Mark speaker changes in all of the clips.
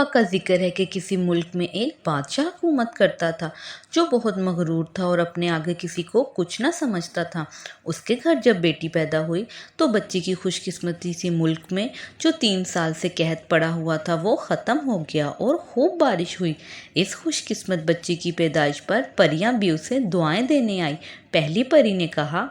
Speaker 1: اتفاق کا ذکر ہے کہ کسی ملک میں ایک بادشاہ حکومت کرتا تھا جو بہت مغرور تھا اور اپنے آگے کسی کو کچھ نہ سمجھتا تھا۔ اس کے گھر جب بیٹی پیدا ہوئی تو بچی کی خوش قسمتی سے ملک میں جو 3 سال سے قحط پڑا ہوا تھا وہ ختم ہو گیا اور خوب بارش ہوئی۔ اس خوش قسمت بچی کی پیدائش پر پریاں بھی اسے دعائیں دینے آئیں۔ پہلی پری نے کہا،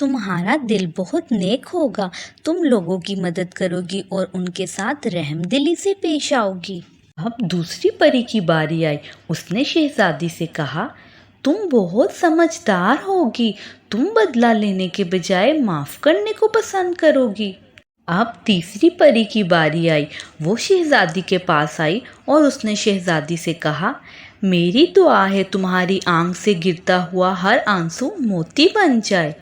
Speaker 2: تمہارا دل بہت نیک ہوگا، تم لوگوں کی مدد کرو گی اور ان کے ساتھ رحم دلی سے پیش آؤ گی۔
Speaker 1: اب دوسری پری کی باری آئی۔ اس نے شہزادی سے کہا، تم بہت سمجھدار ہوگی، تم بدلہ لینے کے بجائے معاف کرنے کو پسند کرو گی۔ اب تیسری پری کی باری آئی۔ وہ شہزادی کے پاس آئی اور اس نے شہزادی سے کہا، میری دعا ہے تمہاری آنکھ سے گرتا ہوا ہر آنسو موتی بن جائے۔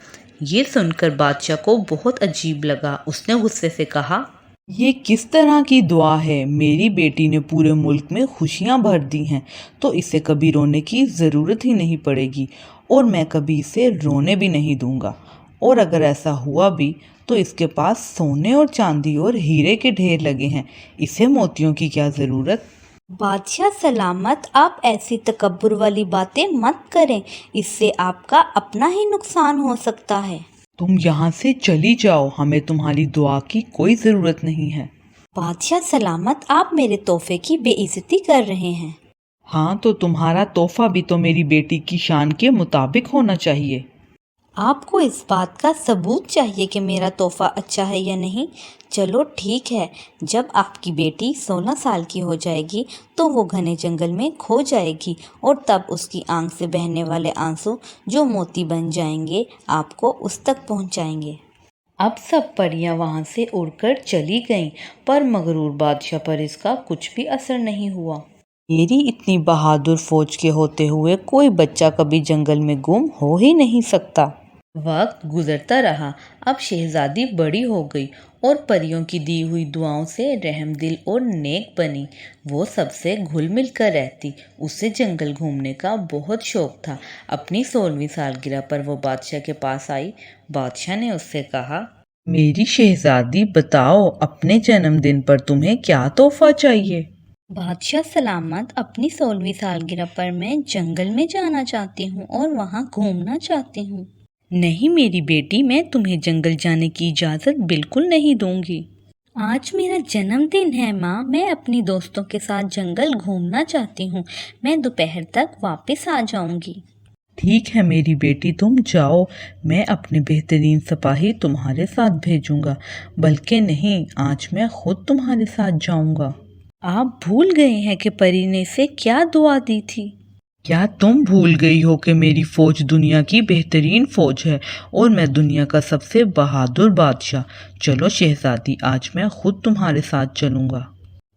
Speaker 1: یہ سن کر بادشاہ کو بہت عجیب لگا۔ اس نے غصے سے کہا،
Speaker 3: یہ کس طرح کی دعا ہے؟ میری بیٹی نے پورے ملک میں خوشیاں بھر دی ہیں تو اسے کبھی رونے کی ضرورت ہی نہیں پڑے گی، اور میں کبھی اسے رونے بھی نہیں دوں گا، اور اگر ایسا ہوا بھی تو اس کے پاس سونے اور چاندی اور ہیرے کے ڈھیر لگے ہیں، اسے موتیوں کی کیا ضرورت؟
Speaker 2: بادشاہ سلامت، آپ ایسی تکبر والی باتیں مت کریں، اس سے آپ کا اپنا ہی نقصان ہو سکتا ہے۔
Speaker 3: تم یہاں سے چلی جاؤ، ہمیں تمہاری دعا کی کوئی ضرورت نہیں ہے۔
Speaker 2: بادشاہ سلامت، آپ میرے تحفے کی بے عزتی کر رہے ہیں۔
Speaker 3: ہاں تو تمہارا تحفہ بھی تو میری بیٹی کی شان کے مطابق ہونا چاہیے۔
Speaker 2: آپ کو اس بات کا ثبوت چاہیے کہ میرا تحفہ اچھا ہے یا نہیں؟ چلو ٹھیک ہے، جب آپ کی بیٹی 16 سال کی ہو جائے گی تو وہ گھنے جنگل میں کھو جائے گی، اور تب اس کی آنکھ سے بہنے والے آنسو جو موتی بن جائیں گے آپ کو اس تک پہنچائیں گے۔
Speaker 1: اب سب پریاں وہاں سے اڑ کر چلی گئیں، پر مغرور بادشاہ پر اس کا کچھ بھی اثر نہیں ہوا۔
Speaker 3: میری اتنی بہادر فوج کے ہوتے ہوئے کوئی بچہ کبھی جنگل میں گم ہو ہی نہیں سکتا۔
Speaker 1: وقت گزرتا رہا۔ اب شہزادی بڑی ہو گئی اور پریوں کی دی ہوئی دعاؤں سے رحم دل اور نیک بنی۔ وہ سب سے گھل مل کر رہتی۔ اسے جنگل گھومنے کا بہت شوق تھا۔ اپنی 16ویں سالگرہ پر وہ بادشاہ کے پاس آئی۔ بادشاہ نے اس سے کہا،
Speaker 3: میری شہزادی بتاؤ، اپنے جنم دن پر تمہیں کیا تحفہ چاہیے؟
Speaker 2: بادشاہ سلامت، اپنی 16ویں سالگرہ پر میں جنگل میں جانا چاہتی ہوں اور وہاں گھومنا چاہتی ہوں۔
Speaker 1: نہیں میری بیٹی، میں تمہیں جنگل جانے کی اجازت بالکل نہیں دوں گی۔
Speaker 2: آج میرا جنم دن ہے ماں، میں اپنی دوستوں کے ساتھ جنگل گھومنا چاہتی ہوں، میں دوپہر تک واپس آ جاؤں گی۔
Speaker 3: ٹھیک ہے میری بیٹی، تم جاؤ، میں اپنے بہترین سپاہی تمہارے ساتھ بھیجوں گا، بلکہ نہیں، آج میں خود تمہارے ساتھ جاؤں گا۔
Speaker 1: آپ بھول گئے ہیں کہ پری نے اسے کیا دعا دی تھی؟
Speaker 3: کیا تم بھول گئی ہو کہ میری فوج دنیا کی بہترین فوج ہے اور میں دنیا کا سب سے بہادر بادشاہ؟ چلو شہزادی، آج میں خود تمہارے ساتھ چلوں گا۔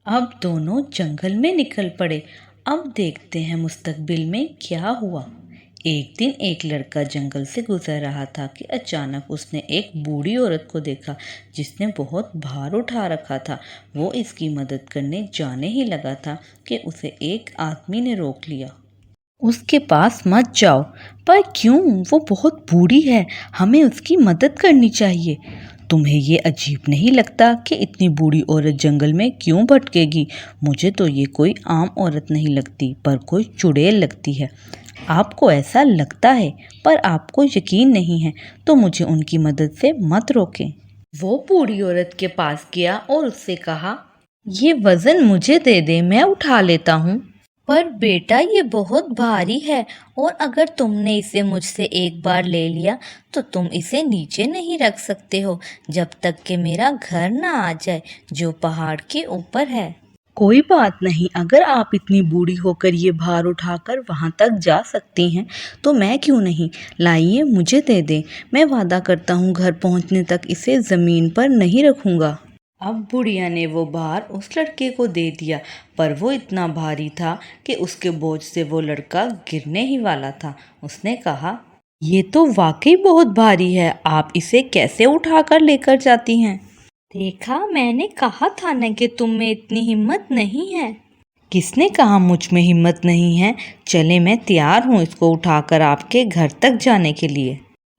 Speaker 1: اب دونوں جنگل میں نکل پڑے۔ اب دیکھتے ہیں مستقبل میں کیا ہوا۔ ایک دن ایک لڑکا جنگل سے گزر رہا تھا کہ اچانک اس نے ایک بوڑھی عورت کو دیکھا جس نے بہت بھار اٹھا رکھا تھا۔ وہ اس کی مدد کرنے جانے ہی لگا تھا کہ اسے ایک آدمی نے روک لیا۔ اس کے پاس مت جاؤ۔ پر کیوں؟ وہ بہت بوڑھی ہے، ہمیں اس کی مدد کرنی چاہیے۔ تمہیں یہ عجیب نہیں لگتا کہ اتنی بوڑھی عورت جنگل میں کیوں بھٹکے گی؟ مجھے تو یہ کوئی عام عورت نہیں لگتی، پر کوئی چڑیل لگتی ہے۔ آپ کو ایسا لگتا ہے، پر آپ کو یقین نہیں ہے تو مجھے ان کی مدد سے مت روکیں۔ وہ بوڑھی عورت کے پاس گیا اور اس سے کہا، یہ وزن مجھے دے دے، میں اٹھا لیتا ہوں۔
Speaker 2: پر بیٹا، یہ بہت بھاری ہے، اور اگر تم نے اسے مجھ سے ایک بار لے لیا تو تم اسے نیچے نہیں رکھ سکتے ہو جب تک کہ میرا گھر نہ آ جائے جو پہاڑ کے اوپر ہے۔
Speaker 1: کوئی بات نہیں، اگر آپ اتنی بوڑھی ہو کر یہ بھار اٹھا کر وہاں تک جا سکتی ہیں تو میں کیوں نہیں؟ لائیے، مجھے دے دیں، میں وعدہ کرتا ہوں گھر پہنچنے تک اسے زمین پر نہیں رکھوں گا۔ اب بڑھیا نے وہ بھار اس لڑکے کو دے دیا، پر وہ اتنا بھاری تھا کہ اس کے بوجھ سے وہ لڑکا گرنے ہی والا تھا۔ اس نے کہا، یہ تو واقعی بہت بھاری ہے، آپ اسے کیسے اٹھا کر لے کر جاتی ہیں؟
Speaker 2: دیکھا، میں نے کہا تھا نا کہ تم میں اتنی ہمت نہیں ہے۔
Speaker 1: کس نے کہا مجھ میں ہمت نہیں ہے؟ چلے، میں تیار ہوں اس کو اٹھا کر آپ کے گھر تک جانے کے لیے۔